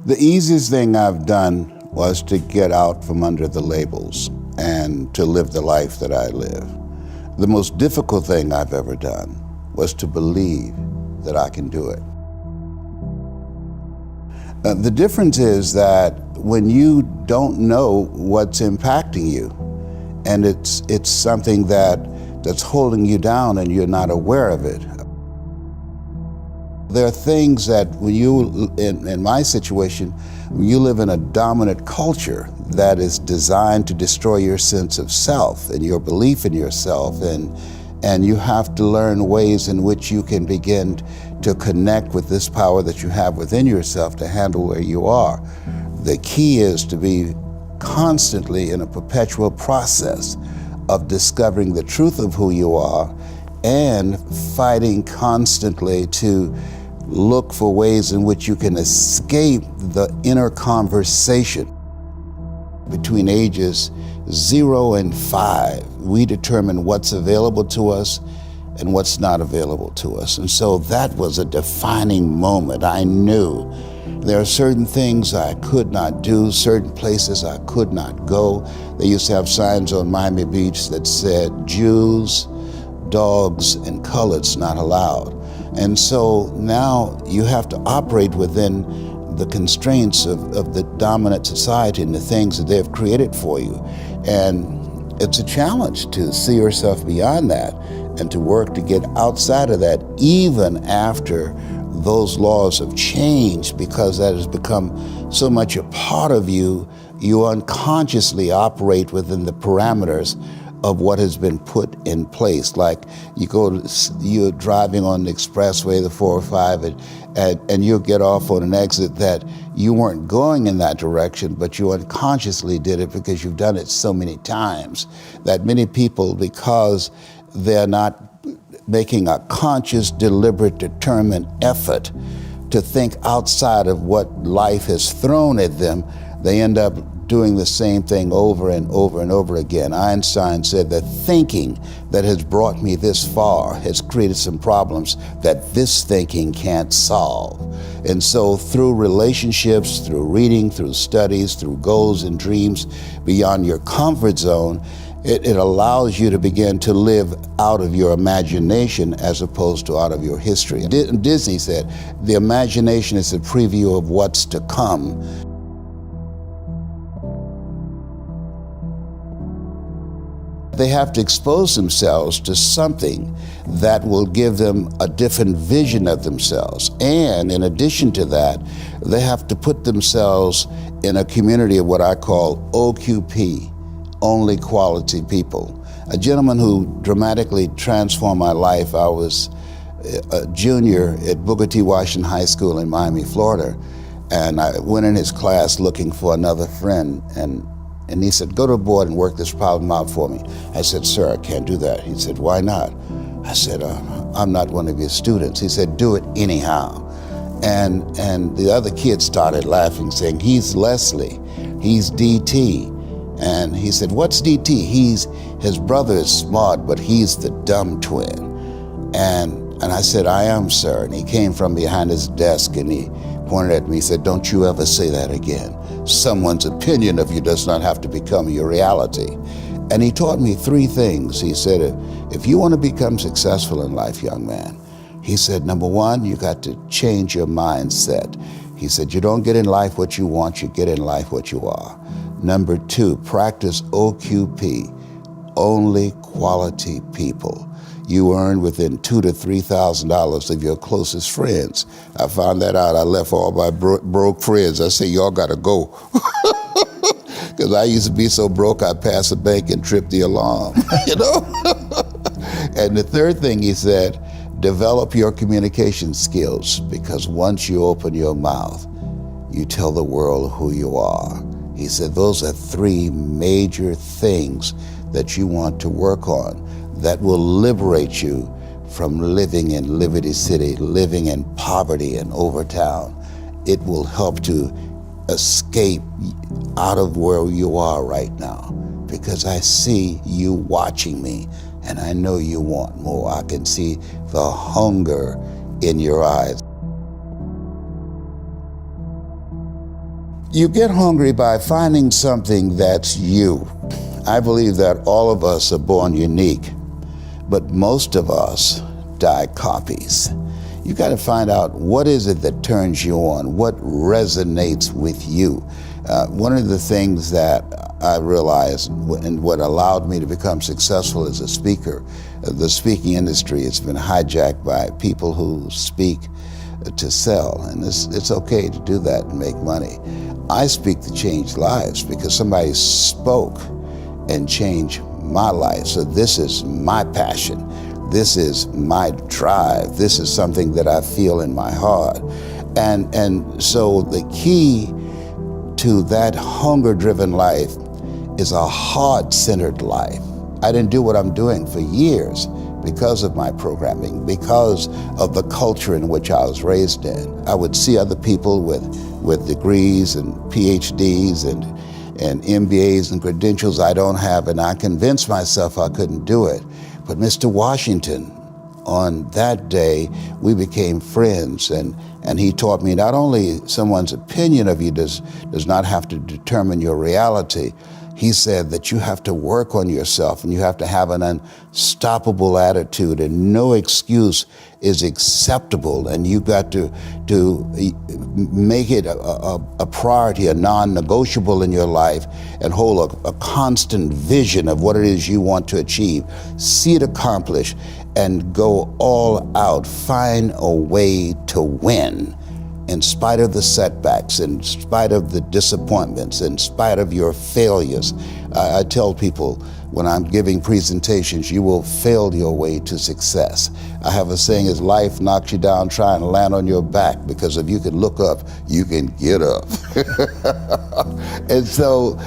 The easiest thing I've done was to get out from under the labels and to live the life that I live. The most difficult thing I've ever done was to believe that I can do it. The difference is that when you don't know what's impacting you, and it's something that's holding you down and you're not aware of it. There are things that when you, in my situation, when you live in a dominant culture that is designed to destroy your sense of self and your belief in yourself, and you have to learn ways in which you can begin to connect with this power that you have within yourself to handle where you are. The key is to be constantly in a perpetual process of discovering the truth of who you are and fighting constantly to look for ways in which you can escape the inner conversation. Between ages 0 and 5, we determine what's available to us and what's not available to us. And so that was a defining moment. I knew there are certain things I could not do, certain places I could not go. They used to have signs on Miami Beach that said, Jews, dogs, and coloreds not allowed. And so now you have to operate within the constraints of the dominant society and the things that they've created for you. And it's a challenge to see yourself beyond that and to work to get outside of that even after those laws have changed, because that has become so much a part of you, you unconsciously operate within the parameters of what has been put in place. Like you're driving on the expressway, the 405, and you'll get off on an exit that you weren't going in that direction, but you unconsciously did it because you've done it so many times that many people, because they're not making a conscious, deliberate, determined effort to think outside of what life has thrown at them, they end up doing the same thing over and over and over again. Einstein said that thinking that has brought me this far has created some problems that this thinking can't solve. And so through relationships, through reading, through studies, through goals and dreams beyond your comfort zone, it allows you to begin to live out of your imagination as opposed to out of your history. Disney said, the imagination is a preview of what's to come. They have to expose themselves to something that will give them a different vision of themselves. And in addition to that, they have to put themselves in a community of what I call OQP, only quality people. A gentleman who dramatically transformed my life, I was a junior at Booker T. Washington High School in Miami, Florida, and I went in his class looking for another friend, and he said, go to the board and work this problem out for me. I said, sir, I can't do that. He said, why not? I said, I'm not one of your students. He said, do it anyhow. And the other kids started laughing, saying, he's Leslie, he's DT. And he said, what's DT? His brother is smart, but he's the dumb twin. And I said, I am, sir. And he came from behind his desk and he pointed at me. He said, don't you ever say that again. Someone's opinion of you does not have to become your reality. And he taught me 3 things. He said, if you want to become successful in life, young man, he said, number 1, you got to change your mindset. He said, you don't get in life what you want, you get in life what you are. Number 2, practice OQP, only quality people. You earn within $2,000 to $3,000 of your closest friends. I found that out. I left all my broke friends. I said, y'all gotta go. Because I used to be so broke, I'd pass a bank and trip the alarm, you know? And the 3rd thing he said, develop your communication skills, because once you open your mouth, you tell the world who you are. He said, those are 3 major things that you want to work on that will liberate you from living in Liberty City, living in poverty in Overtown. It will help to escape out of where you are right now, because I see you watching me and I know you want more. I can see the hunger in your eyes. You get hungry by finding something that's you. I believe that all of us are born unique, but most of us die copies. You got to find out what is it that turns you on, what resonates with you. One of the things that I realized and what allowed me to become successful as a speaker, the speaking industry has been hijacked by people who speak to sell, and it's okay to do that and make money. I speak to change lives because somebody spoke and changed my life. So this is my passion. This is my drive. This is something that I feel in my heart. And so the key to that hunger-driven life is a heart-centered life. I didn't do what I'm doing for years because of my programming, because of the culture in which I was raised in. I would see other people with degrees and PhDs and MBAs and credentials I don't have, and I convinced myself I couldn't do it. But Mr. Washington, on that day, we became friends, and he taught me not only someone's opinion of you does not have to determine your reality. He said that you have to work on yourself and you have to have an unstoppable attitude, and no excuse is acceptable, and you got to make it a priority, a non-negotiable in your life, and hold a constant vision of what it is you want to achieve. See it accomplished and go all out. Find a way to win. In spite of the setbacks, in spite of the disappointments, in spite of your failures. I tell people when I'm giving presentations, you will fail your way to success. I have a saying, as life knocks you down, try and land on your back, because if you can look up, you can get up. And so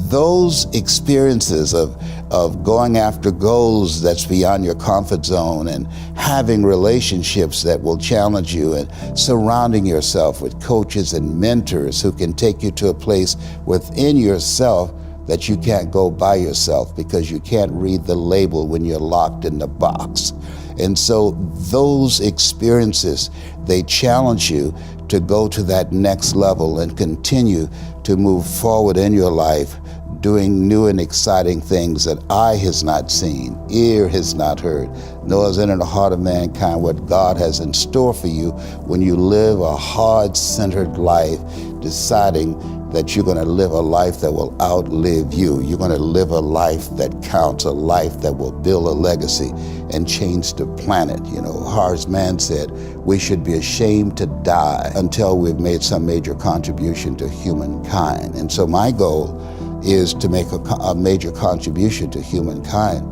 those experiences of going after goals that's beyond your comfort zone, and having relationships that will challenge you, and surrounding yourself with coaches and mentors who can take you to a place within yourself that you can't go by yourself because you can't read the label when you're locked in the box. And so those experiences, they challenge you to go to that next level and continue to move forward in your life, doing new and exciting things that eye has not seen, ear has not heard, nor has entered the heart of mankind what God has in store for you when you live a heart-centered life, deciding that you're going to live a life that will outlive you. You're going to live a life that counts, a life that will build a legacy and change the planet. You know, Horace Mann said, we should be ashamed to die until we've made some major contribution to humankind. And so my goal is to make a major contribution to humankind.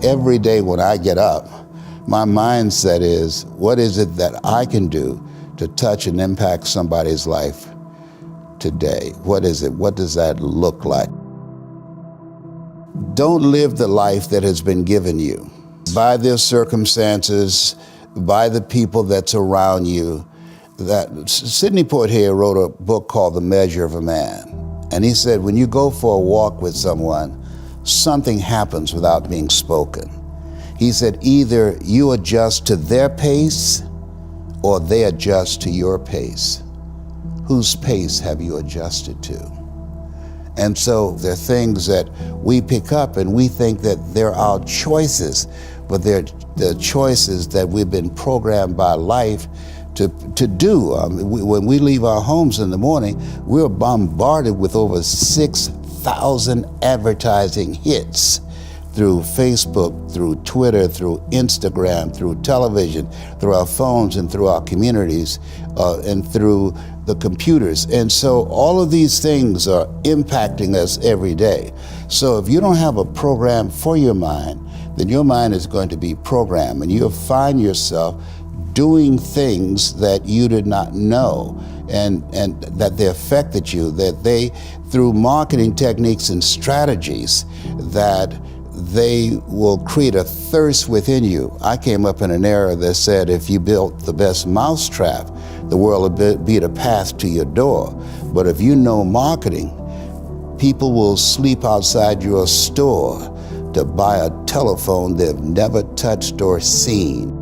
Every day when I get up, my mindset is, what is it that I can do to touch and impact somebody's life today? What is it? What does that look like? Don't live the life that has been given you by their circumstances, by the people that's around you. That Sidney Poitier wrote a book called The Measure of a Man. And he said, when you go for a walk with someone, something happens without being spoken. He said, either you adjust to their pace or they adjust to your pace. Whose pace have you adjusted to? And so there are things that we pick up and we think that they're our choices, but they're the choices that we've been programmed by life to do. When we leave our homes in the morning, we're bombarded with over 6,000 advertising hits through Facebook, through Twitter, through Instagram, through television, through our phones and through our communities, and through the computers. And so all of these things are impacting us every day. So if you don't have a program for your mind, then your mind is going to be programmed, and you'll find yourself doing things that you did not know, and that they affected you, that they, through marketing techniques and strategies, that they will create a thirst within you. I came up in an era that said if you built the best mousetrap, the world will be the path to your door. But if you know marketing, people will sleep outside your store to buy a telephone they've never touched or seen.